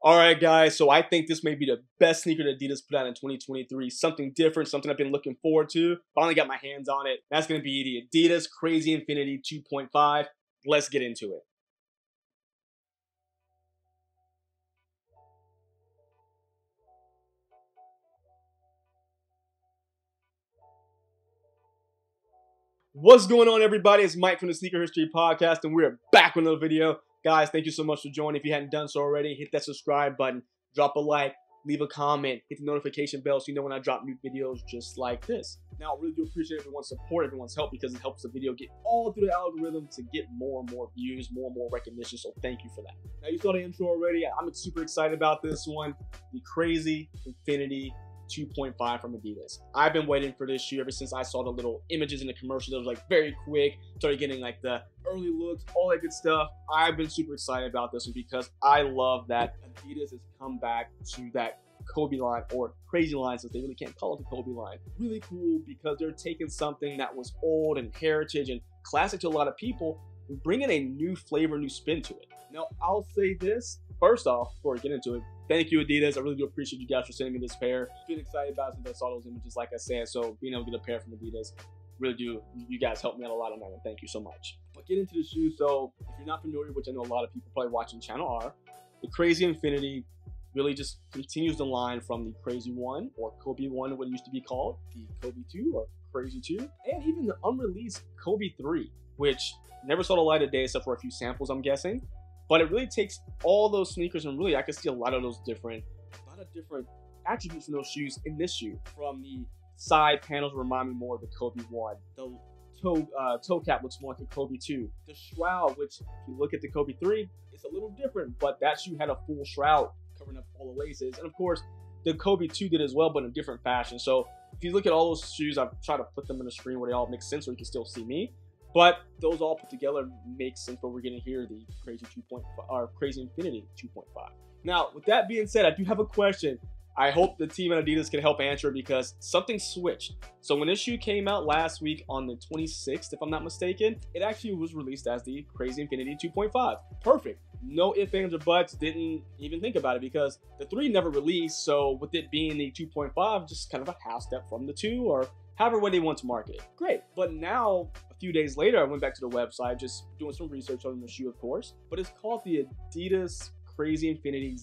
All right, guys, so I think this may be the best sneaker that Adidas put out in 2023. Something different, something I've been looking forward to. Finally got my hands on it. That's going to be the Adidas Crazy Iiinfinity 2.5. Let's get into it. What's going on, everybody? It's Mike from the Sneaker History Podcast, and we're back with another video. Guys, thank you so much for joining. If you hadn't done so already, hit that subscribe button, drop a like, leave a comment, hit the notification bell so you know when I drop new videos just like this. Now, I really do appreciate everyone's support, everyone's help, because it helps the video get all through the algorithm to get more and more views, more and more recognition, so thank you for that. Now, you saw the intro already. I'm super excited about this one, the Crazy Iiinfinity 2.5 from Adidas. I've been waiting for this shoe ever since I saw the little images in the commercial. That was like very quick, started getting like the early looks, all that good stuff. I've been super excited about this one because I love that Adidas has come back to that Kobe line, or Crazy line, since they really can't call it the Kobe line. Really cool because they're taking something that was old and heritage and classic to a lot of people and bringing a new flavor, new spin to it. Now, I'll say this first off before we get into it. Thank you, Adidas. I really do appreciate you guys for sending me this pair. Been excited about it since I saw those images, like I said. So being able to get a pair from Adidas, really do. You guys helped me out a lot on that one. Thank you so much. But get into the shoe. So if you're not familiar, which I know a lot of people probably watching the channel are, the Crazy Iiinfinity really just continues the line from the Crazy 1 or Kobe 1, what it used to be called, the Kobe 2 or Crazy 2, and even the unreleased Kobe 3, which never saw the light of day except for a few samples, I'm guessing. But it really takes all those sneakers, and really I can see a lot of different attributes from those shoes in this shoe. From the side panels remind me more of the Kobe 1. The toe cap looks more like the Kobe 2. The shroud, which if you look at the Kobe 3, it's a little different, but that shoe had a full shroud covering up all the laces. And of course, the Kobe 2 did as well, but in a different fashion. So if you look at all those shoes, I've tried to put them on the screen where they all make sense so you can still see me. But those all put together make sense what we're getting here, the Crazy 2.5 or Crazy Iiinfinity 2.5. Now, with that being said, I do have a question. I hope the team at Adidas can help answer because something switched. So when this shoe came out last week on the 26th, if I'm not mistaken, it actually was released as the Crazy Iiinfinity 2.5. Perfect. No ifs, ands, or buts. Didn't even think about it because the 3 never released. So with it being the 2.5, just kind of a half step from the 2, or however way they want to market it. Great. But now, a few days later, I went back to the website, just doing some research on the shoe, of course. But it's called the Adidas Crazy Iiinfinity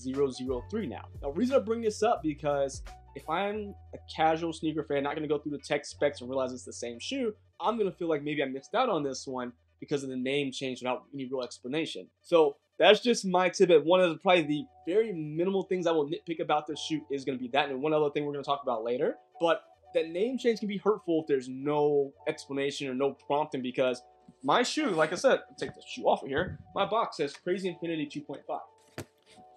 003 now. Now, the reason I bring this up because if I'm a casual sneaker fan, not going to go through the tech specs and realize it's the same shoe, I'm going to feel like maybe I missed out on this one because of the name change without any real explanation. So that's just my tidbit. One of probably the very minimal things I will nitpick about this shoe is going to be that, and one other thing we're going to talk about later. But that name change can be hurtful if there's no explanation or no prompting, because my shoe, like I said, take the shoe off of here, my box says Crazy Iiinfinity 2.5.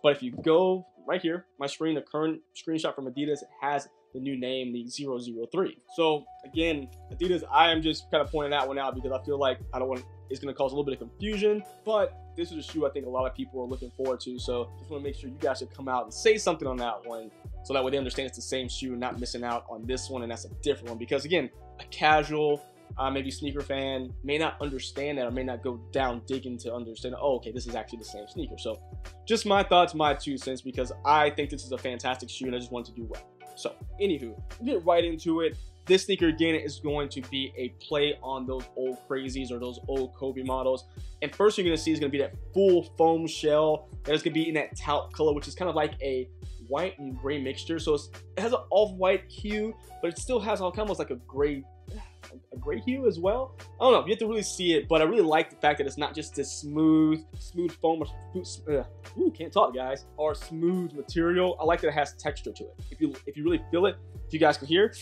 But if you go right here, my screen, the current screenshot from Adidas, it has the new name, the 003. So again, Adidas, I am just kind of pointing that one out because I feel like it's going to cause a little bit of confusion, but this is a shoe I think a lot of people are looking forward to. So just want to make sure you guys should come out and say something on that one, so that way they understand it's the same shoe, not missing out on this one and that's a different one. Because again, a casual, maybe sneaker fan may not understand that, or may not go down digging to understand, oh, okay, this is actually the same sneaker. So just my thoughts, my 2 cents, because I think this is a fantastic shoe and I just want to do well. So anywho, we'll get right into it. This sneaker, again, is going to be a play on those old Crazies or those old Kobe models. And first you're going to see is going to be that full foam shell that is going to be in that talc color, which is kind of like a white and gray mixture. So it has an off-white hue, but it still has almost like a gray hue as well. I don't know, you have to really see it, but I really like the fact that it's not just this smooth foam, or can't talk, guys, or smooth material. I like that it has texture to it. If you really feel it, if you guys can hear,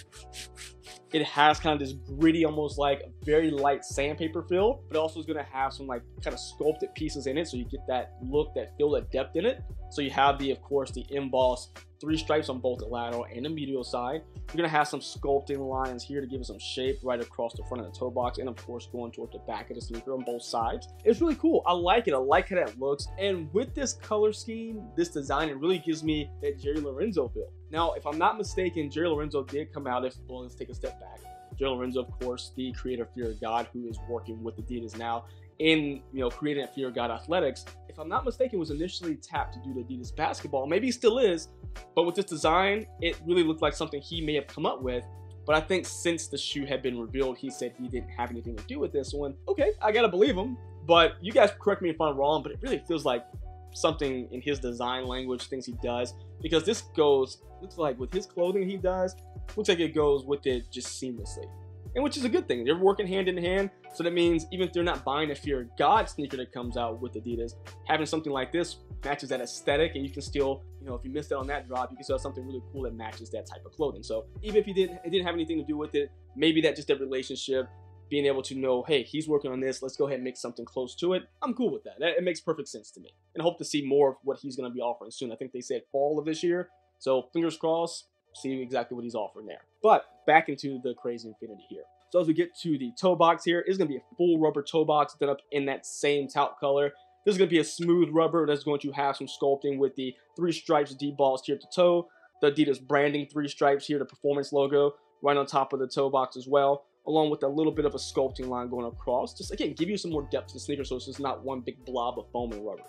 it has kind of this gritty, almost like a very light sandpaper feel, but also is going to have some like kind of sculpted pieces in it, so you get that look, that feel, that depth in it. So you have of course, the embossed 3 stripes on both the lateral and the medial side. You're going to have some sculpting lines here to give it some shape right across the front of the toe box, and of course going towards the back of the sneaker on both sides. It's really cool. I like it. I like how that looks. And with this color scheme, this design, it really gives me that Jerry Lorenzo feel. Now, if I'm not mistaken, Jerry Lorenzo did come out, let's take a step back. Jerry Lorenzo, of course, the creator of Fear of God, who is working with Adidas now. in, creating at Fear of God Athletics, if I'm not mistaken, was initially tapped to do the Adidas basketball. Maybe he still is, but with this design, it really looked like something he may have come up with. But I think since the shoe had been revealed, he said he didn't have anything to do with this one. Okay, I gotta believe him. But you guys correct me if I'm wrong, but it really feels like something in his design language, things he does, because this looks like with his clothing he does, looks like it goes with it just seamlessly. And which is a good thing. They're working hand in hand, so that means even if they're not buying a Fear of God sneaker that comes out with Adidas, having something like this matches that aesthetic, and you can still, if you missed out on that drop, you can still have something really cool that matches that type of clothing. So even if it didn't have anything to do with it, maybe that just that relationship, being able to know, hey, he's working on this, let's go ahead and make something close to it. I'm cool with that. It makes perfect sense to me. And I hope to see more of what he's going to be offering soon. I think they said fall of this year. So fingers crossed, see exactly what he's offering there. But back into the Crazy Iiinfinity here. So as we get to the toe box here, it's going to be a full rubber toe box done up in that same tout color. This is going to be a smooth rubber that's going to have some sculpting with the 3 stripes D-balls here at the toe. The Adidas branding 3 stripes here, the performance logo right on top of the toe box as well, along with a little bit of a sculpting line going across. Just again, give you some more depth to the sneaker so it's just not one big blob of foam and rubber.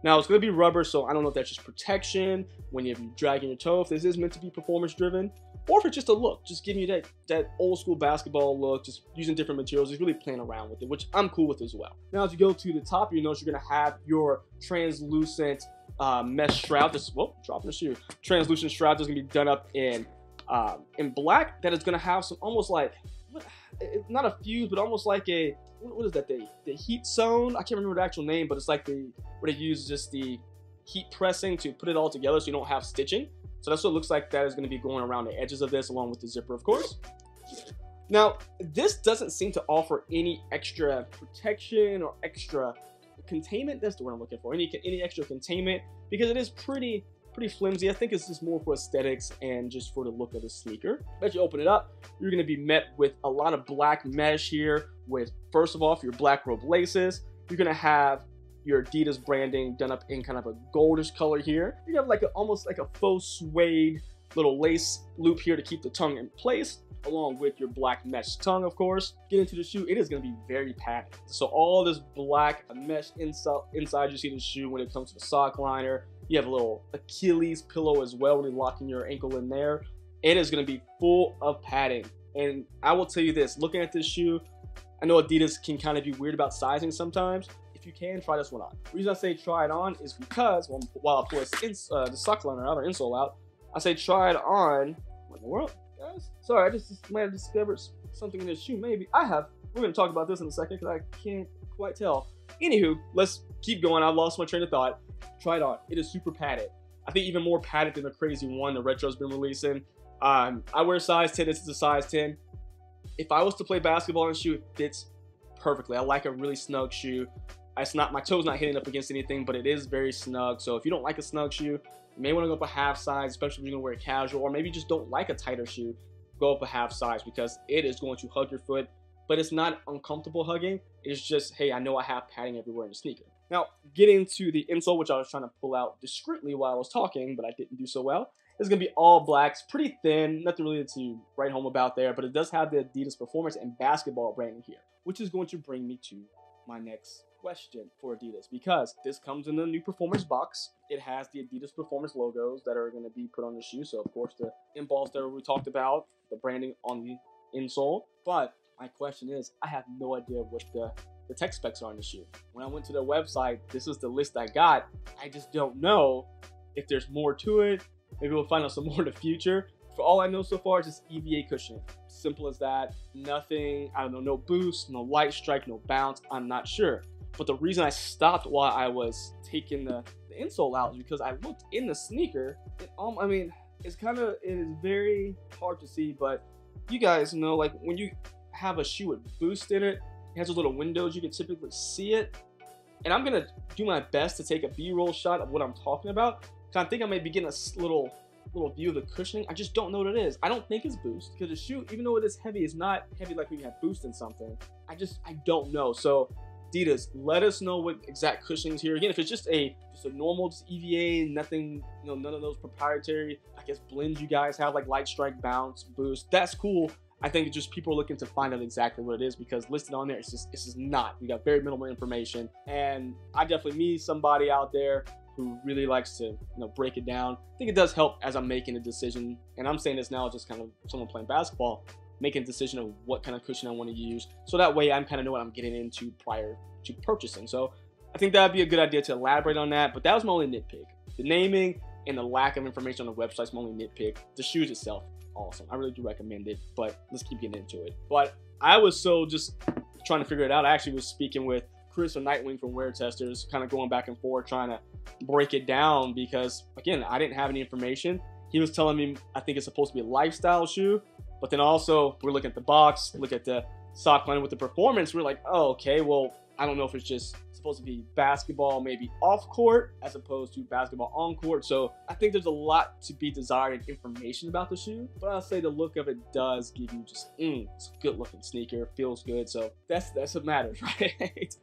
Now it's going to be rubber, so I don't know if that's just protection when you're dragging your toe, if this is meant to be performance driven, or if it's just a look, just giving you that old school basketball look, just using different materials, just really playing around with it, which I'm cool with as well. Now as you go to the top, you notice you're going to have your translucent mesh shroud. This, whoa, dropping the shoe. Translucent shroud that's going to be done up in black. That is going to have some almost like, not a fuse, but almost like a, what is that, the heat zone? I can't remember the actual name, but it's like where they use just the heat pressing to put it all together so you don't have stitching. So that's what it looks like that is going to be going around the edges of this, along with the zipper, of course. Now, this doesn't seem to offer any extra protection or extra containment. That's the word I'm looking for. Any extra containment, because it is pretty flimsy. I think it's just more for aesthetics and just for the look of the sneaker. As you open it up, you're going to be met with a lot of black mesh here with, first of all, your black rope laces. You're going to have your Adidas branding done up in kind of a goldish color here. You have like almost like a faux suede little lace loop here to keep the tongue in place, along with your black mesh tongue, of course. Get into the shoe, it is going to be very padded. So all this black mesh inside you see the shoe when it comes to the sock liner. You have a little Achilles pillow as well when you're locking your ankle in there. It is going to be full of padding. And I will tell you this, looking at this shoe, I know Adidas can kind of be weird about sizing sometimes. If you can, try this one on. The reason I say try it on is because, while I pull the sock liner out or insole out, I say try it on. What in the world, guys? Sorry, I just might have discovered something in this shoe. Maybe I have. We're going to talk about this in a second because I can't quite tell. Anywho, let's keep going. I lost my train of thought. Try it on. It is super padded. I think even more padded than the Crazy One the Retro's been releasing. I wear size 10. This is a size 10. If I was to play basketball in a shoe, it fits perfectly. I like a really snug shoe. It's not, my toe's not hitting up against anything, but it is very snug. So if you don't like a snug shoe, you may want to go up a half size, especially if you're going to wear it casual, or maybe you just don't like a tighter shoe, go up a half size because it is going to hug your foot, but it's not uncomfortable hugging. It's just, hey, I know I have padding everywhere in the sneaker. Now, getting to the insole, which I was trying to pull out discreetly while I was talking, but I didn't do so well. It's going to be all blacks, pretty thin, nothing really to write home about there, but it does have the Adidas Performance and Basketball branding here, which is going to bring me to my next question for Adidas, because this comes in the new performance box. It has the Adidas Performance logos that are going to be put on the shoe. So of course the emboss that we talked about, the branding on the insole. But my question is, I have no idea what the tech specs are on the shoe. When I went to their website, this is the list I got. I just don't know if there's more to it. Maybe we'll find out some more in the future. For all I know so far, it's just EVA cushioning. Simple as that. Nothing, I don't know, no boost, no light strike, no bounce. I'm not sure. But the reason I stopped while I was taking the insole out is because I looked in the sneaker. I mean, it is very hard to see, but you guys know, like when you have a shoe with boost in it, it has those little windows, you can typically see it. And I'm gonna do my best to take a B-roll shot of what I'm talking about. Cause I think I may be getting a little view of the cushioning. I just don't know what it is. I don't think it's boost, because the shoe, even though it is heavy, is not heavy like when you have boost in something. I don't know. So Adidas, let us know what exact cushioning's here. Again, if it's just a normal EVA, nothing, none of those proprietary, I guess, blends you guys have, like light strike, bounce, boost, that's cool. I think it's just people are looking to find out exactly what it is, because listed on there, it's just not. We got very minimal information, and I definitely meet somebody out there who really likes to break it down. I think it does help as I'm making a decision, and I'm saying this now just kind of someone playing basketball, making a decision of what kind of cushion I want to use, so that way I'm kind of know what I'm getting into prior to purchasing. So I think that would be a good idea to elaborate on that, but that was my only nitpick. The naming and the lack of information on the website is my only nitpick. The shoes itself, awesome. I really do recommend it, but let's keep getting into it. But I was so just trying to figure it out. I actually was speaking with Chris or Nightwing from Wear Testers, kind of going back and forth, trying to break it down, because again, I didn't have any information. He was telling me I think it's supposed to be a lifestyle shoe, but then also we're looking at the box, look at the sock lining with the performance. We're like, oh, okay, well, I don't know if it's just supposed to be basketball maybe off court as opposed to basketball on court. So I think there's a lot to be desired in information about the shoe, but I'll say the look of it does give you just it's a good looking sneaker, feels good. So that's what matters, right?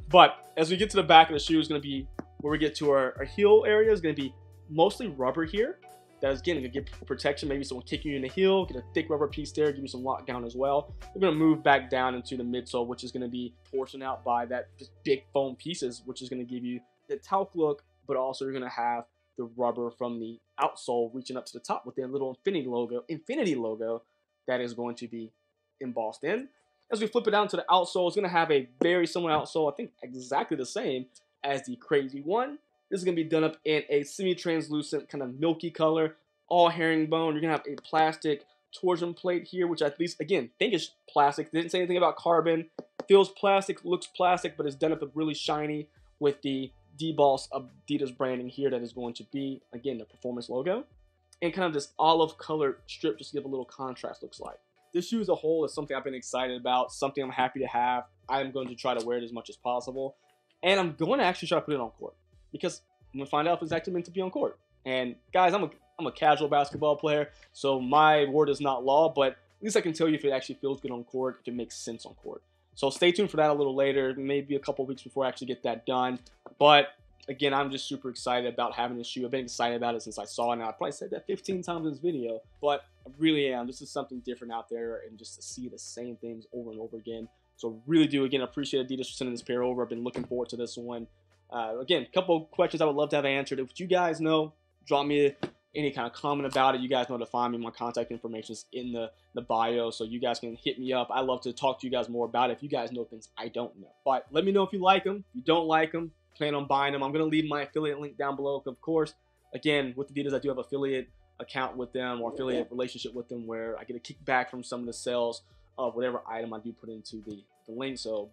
But as we get to the back of the shoe, is going to be where we get to our heel area, is going to be mostly rubber here. That is, again, going to get protection, maybe someone kicking you in the heel, get a thick rubber piece there, give you some lockdown as well. We're going to move back down into the midsole, which is going to be portioned out by that just big foam pieces, which is going to give you the talc look, but also you're going to have the rubber from the outsole reaching up to the top with their little Iiinfinity logo that is going to be embossed in. As we flip it down to the outsole, it's going to have a very similar outsole, I think exactly the same as the Crazy one. This is going to be done up in a semi-translucent kind of milky color, all herringbone. You're going to have a plastic torsion plate here, which I at least, again, think is plastic. Didn't say anything about carbon. Feels plastic, looks plastic, but it's done up really shiny with the debossed Adidas branding here that is going to be, again, the performance logo. And kind of this olive colored strip just to give a little contrast looks like. This shoe as a whole is something I've been excited about, something I'm happy to have. I'm going to try to wear it as much as possible. And I'm going to actually try to put it on court, because I'm going to find out if it's actually meant to be on court. And guys, I'm a casual basketball player, so my word is not law, but at least I can tell you if it actually feels good on court, if it makes sense on court. So stay tuned for that a little later, maybe a couple weeks before I actually get that done. But again, I'm just super excited about having this shoe. I've been excited about it since I saw it, and I probably said that 15 times in this video, but I really am. This is something different out there, and just to see the same things over and over again. So really do, again, appreciate Adidas for sending this pair over. I've been looking forward to this one. Again, a couple questions I would love to have answered. If you guys know, drop me any kind of comment about it. You guys know to find me. My contact information is in the bio, so you guys can hit me up. I love to talk to you guys more about it if you guys know things I don't know. But let me know if you like them. If you don't like them, plan on buying them. I'm going to leave my affiliate link down below. Of course, again, with Adidas, I do have affiliate account with them, or affiliate relationship with them, where I get a kickback from some of the sales of whatever item I do put into the link. So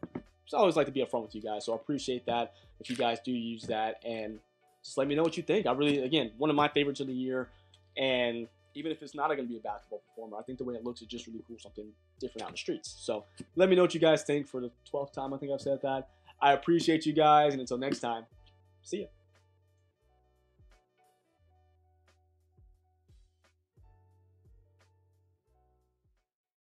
I always like to be upfront with you guys, so I appreciate that if you guys do use that, and just let me know what you think. I really, again, one of my favorites of the year, and even if it's not going to be a basketball performer, I think the way it looks is just really cool, something different out in the streets. So let me know what you guys think for the 12th time I think I've said that. I appreciate you guys, and until next time, see ya.